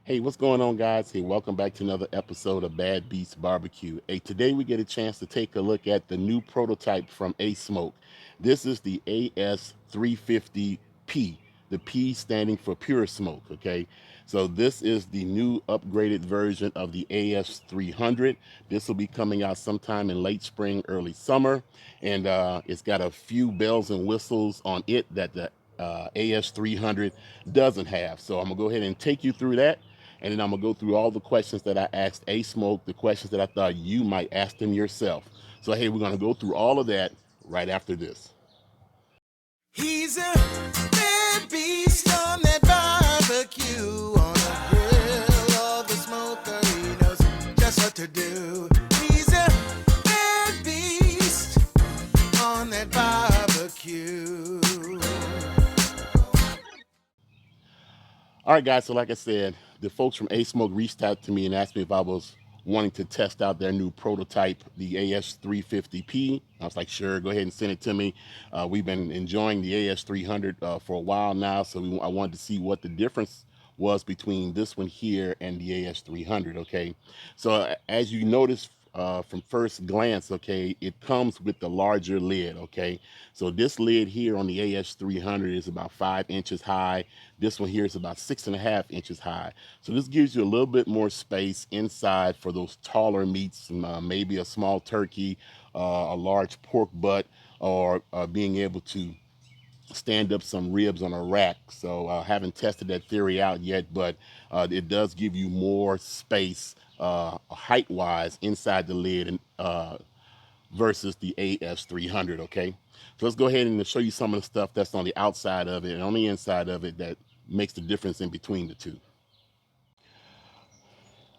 Hey, what's going on, guys? Hey, welcome back to another episode of Bad Beast Barbecue. Hey, today we get a chance to take a look at the new prototype from Asmoke. This is the AS350P, the P standing for Puresmoke, okay? So this is the new upgraded version of the AS300. This will be coming out sometime in late spring, early summer, and it's got a few bells and whistles on it that the AS300 doesn't have. So I'm gonna go ahead and take you through that, and then I'm gonna go through all the questions that I asked Asmoke, the questions that I thought you might ask them yourself. So hey, we're gonna go through all of that right after this. He's a bad beast on that barbecue, on the grill or the smoker. He knows just what to do. He's a bad beast on that barbecue. All right, guys. So like I said, the folks from Asmoke reached out to me and asked me if I was wanting to test out their new prototype, the AS350P. I was like, sure, go ahead and send it to me. We've been enjoying the AS300 for a while now, so I wanted to see what the difference was between this one here and the AS300. Okay, so as you notice from first glance, okay, it comes with the larger lid. Okay, so this lid here on the AS300 is about 5 inches high. This one here is about 6.5 inches high. So this gives you a little bit more space inside for those taller meats, maybe a small turkey, a large pork butt, or being able to stand up some ribs on a rack. So I haven't tested that theory out yet, but it does give you more space height wise inside the lid and versus the AS300. Okay, so let's go ahead and show you some of the stuff that's on the outside of it and on the inside of it that makes the difference in between the two.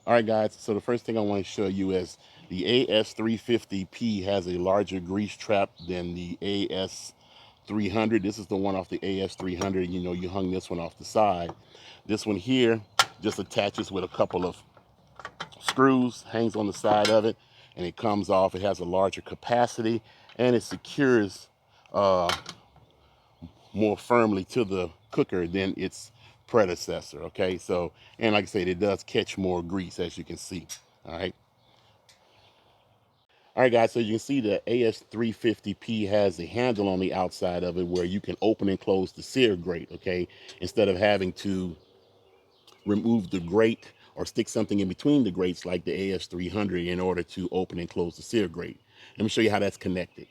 All right, guys, so the first thing I want to show you is the AS350P has a larger grease trap than the AS300. This is the one off the AS300. You know, you hung this one off the side. This one here just attaches with a couple of screws, hangs on the side of it, and it comes off. It has a larger capacity, and it secures uh, more firmly to the cooker than its predecessor. Okay, so, and like I said, it does catch more grease, as you can see. All right. All right, guys, so you can see the AS350P has a handle on the outside of it where you can open and close the sear grate. Okay, instead of having to remove the grate or stick something in between the grates like the AS300 in order to open and close the sear grate. Let me show you how that's connected.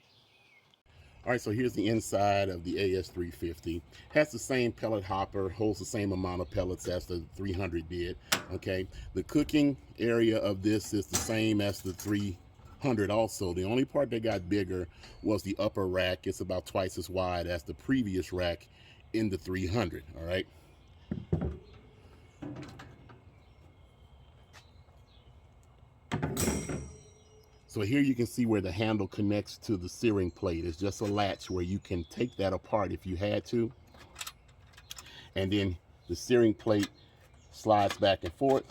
All right, so here's the inside of the AS350. Has the same pellet hopper, holds the same amount of pellets as the 300 did. Okay, the cooking area of this is the same as the 300 also. The only part that got bigger was the upper rack. It's about twice as wide as the previous rack in the 300. All right. So here you can see where the handle connects to the searing plate. It's just a latch where you can take that apart if you had to. And then the searing plate slides back and forth,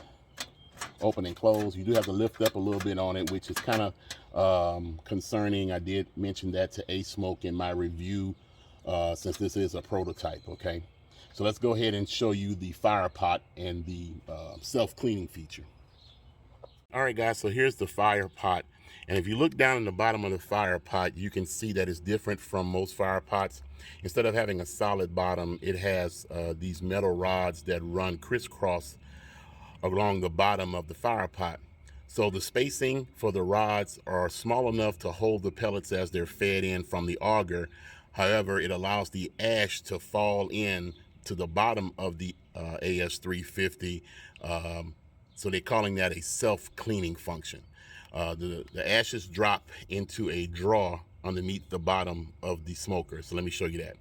open and close. You do have to lift up a little bit on it, which is kind of concerning. I did mention that to Asmoke in my review since this is a prototype, okay? So let's go ahead and show you the fire pot and the self-cleaning feature. All right, guys, so here's the fire pot. And if you look down in the bottom of the fire pot, you can see that it's different from most fire pots. Instead of having a solid bottom, it has these metal rods that run crisscross along the bottom of the fire pot. So the spacing for the rods are small enough to hold the pellets as they're fed in from the auger. However, it allows the ash to fall in to the bottom of the AS350. So they're calling that a self-cleaning function. The ashes drop into a drawer underneath the bottom of the smoker. So let me show you that.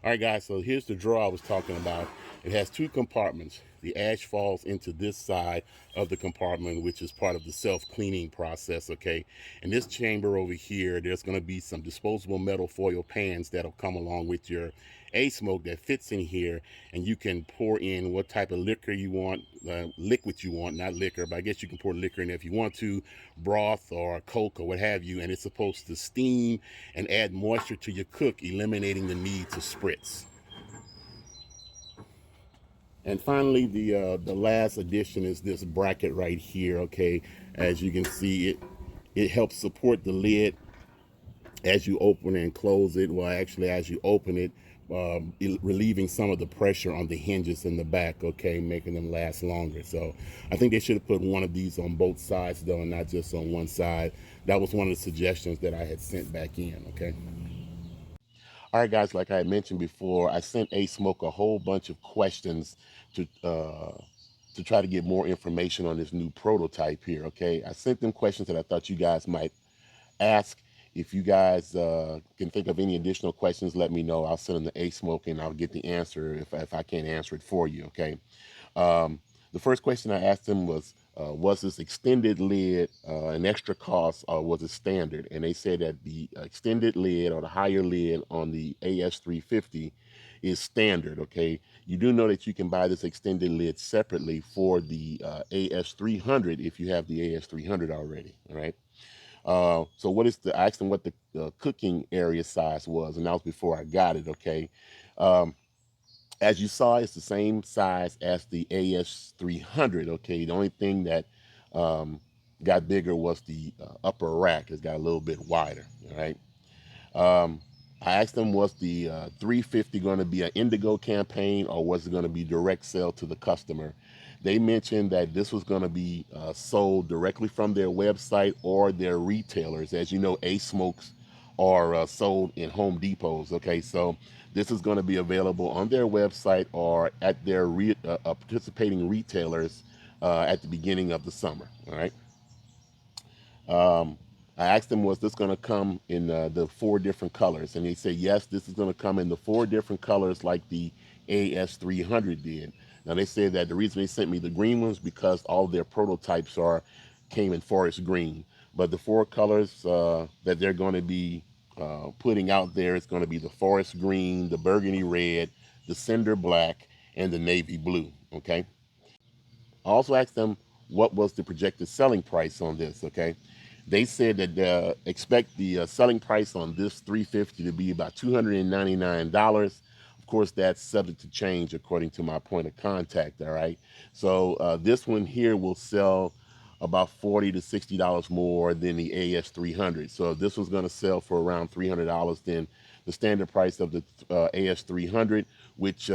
All right, guys, so here's the drawer I was talking about. It has two compartments. The ash falls into this side of the compartment, which is part of the self-cleaning process, okay? In this chamber over here, there's gonna be some disposable metal foil pans that'll come along with your Asmoke that fits in here, and you can pour in what type of liquor you want, liquid you want, not liquor, but I guess you can pour liquor in if you want to, broth or Coke or what have you, and it's supposed to steam and add moisture to your cook, eliminating the need to spritz. And finally, the last addition is this bracket right here. Okay, as you can see, it helps support the lid as you open and close it. Well, actually, as you open it, relieving some of the pressure on the hinges in the back. Okay, making them last longer. So I think they should have put one of these on both sides though, and not just on one side. That was one of the suggestions that I had sent back in. Okay. All right, guys, like I had mentioned before, I sent Asmoke a whole bunch of questions to try to get more information on this new prototype here. Okay, I sent them questions that I thought you guys might ask. If you guys can think of any additional questions, let me know. I'll send them to Asmoke and I'll get the answer if I can't answer it for you. Okay. Um, the first question I asked them was this extended lid an extra cost or was it standard? And they said that the extended lid or the higher lid on the AS350 is standard. Okay. You do know that you can buy this extended lid separately for the AS300 if you have the AS300 already. All right. So what is I asked them what the cooking area size was, and that was before I got it. Okay. Um, as you saw, it's the same size as the AS300. Okay, the only thing that got bigger was the upper rack. It's got a little bit wider. All right. Um, I asked them, was the 350 going to be an Indigo campaign or was it going to be direct sale to the customer? They mentioned that this was going to be sold directly from their website or their retailers. As you know, Asmokes are sold in Home Depots. Okay, so this is going to be available on their website or at their participating retailers at the beginning of the summer. All right. Um, I asked them, was this going to come in the four different colors? And they said, yes, this is going to come in the four different colors like the AS300 did. Now, they said that the reason they sent me the green ones because all of their prototypes came in forest green. But the four colors that they're going to be putting out there is going to be the forest green, the burgundy red, the cinder black, and the navy blue. Okay. I also asked them what was the projected selling price on this. Okay, they said that expect the selling price on this 350 to be about $299. Of course, that's subject to change according to my point of contact. All right, so this one here will sell about $40 to $60 more than the AS300. So if this was going to sell for around $300, then the standard price of the AS300, which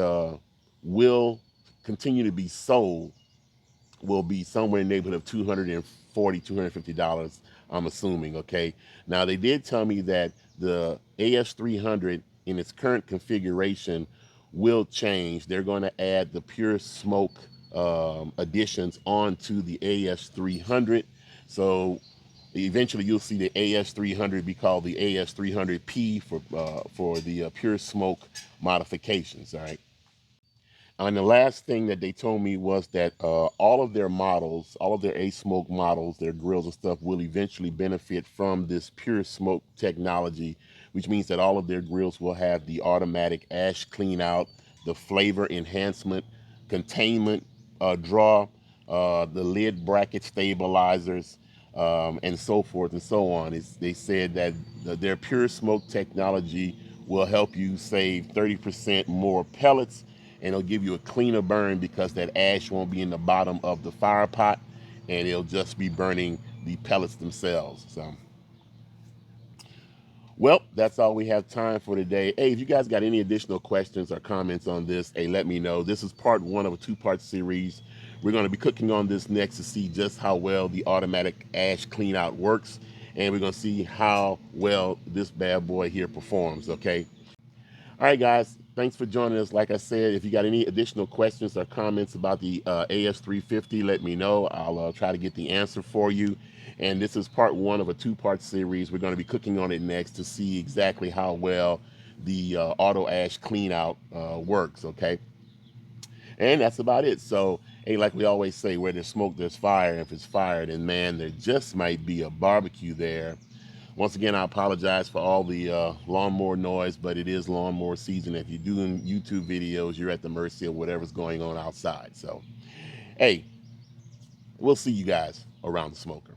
will continue to be sold, will be somewhere in the neighborhood of $240, $250, I'm assuming. Okay. Now, they did tell me that the AS300 in its current configuration will change. They're going to add the Pure Smoke additions onto the AS300. So eventually you'll see the AS300 be called the AS350P for the Pure Smoke modifications. All right. And the last thing that they told me was that all of their models, all of their Asmoke models, their grills and stuff will eventually benefit from this Pure Smoke technology, which means that all of their grills will have the automatic ash clean out, the flavor enhancement, containment draw, the lid bracket stabilizers, and so forth and so on. They said that their Pure Smoke technology will help you save 30% more pellets, and it'll give you a cleaner burn because that ash won't be in the bottom of the fire pot and it'll just be burning the pellets themselves. So, well, that's all we have time for today. Hey, if you guys got any additional questions or comments on this, hey, let me know. This is part one of a two-part series. We're going to be cooking on this next to see just how well the automatic ash clean out works, and we're going to see how well this bad boy here performs. Okay. All right, guys. Thanks for joining us. Like I said, if you got any additional questions or comments about the AS350, let me know. I'll try to get the answer for you. And this is part one of a two-part series. We're going to be cooking on it next to see exactly how well the auto ash clean out works. Okay. And that's about it. So, hey, like we always say, where there's smoke, there's fire. If it's fire, then man, there just might be a barbecue there. Once again, I apologize for all the lawnmower noise, but it is lawnmower season. If you're doing YouTube videos, you're at the mercy of whatever's going on outside. So, hey, we'll see you guys around the smoker.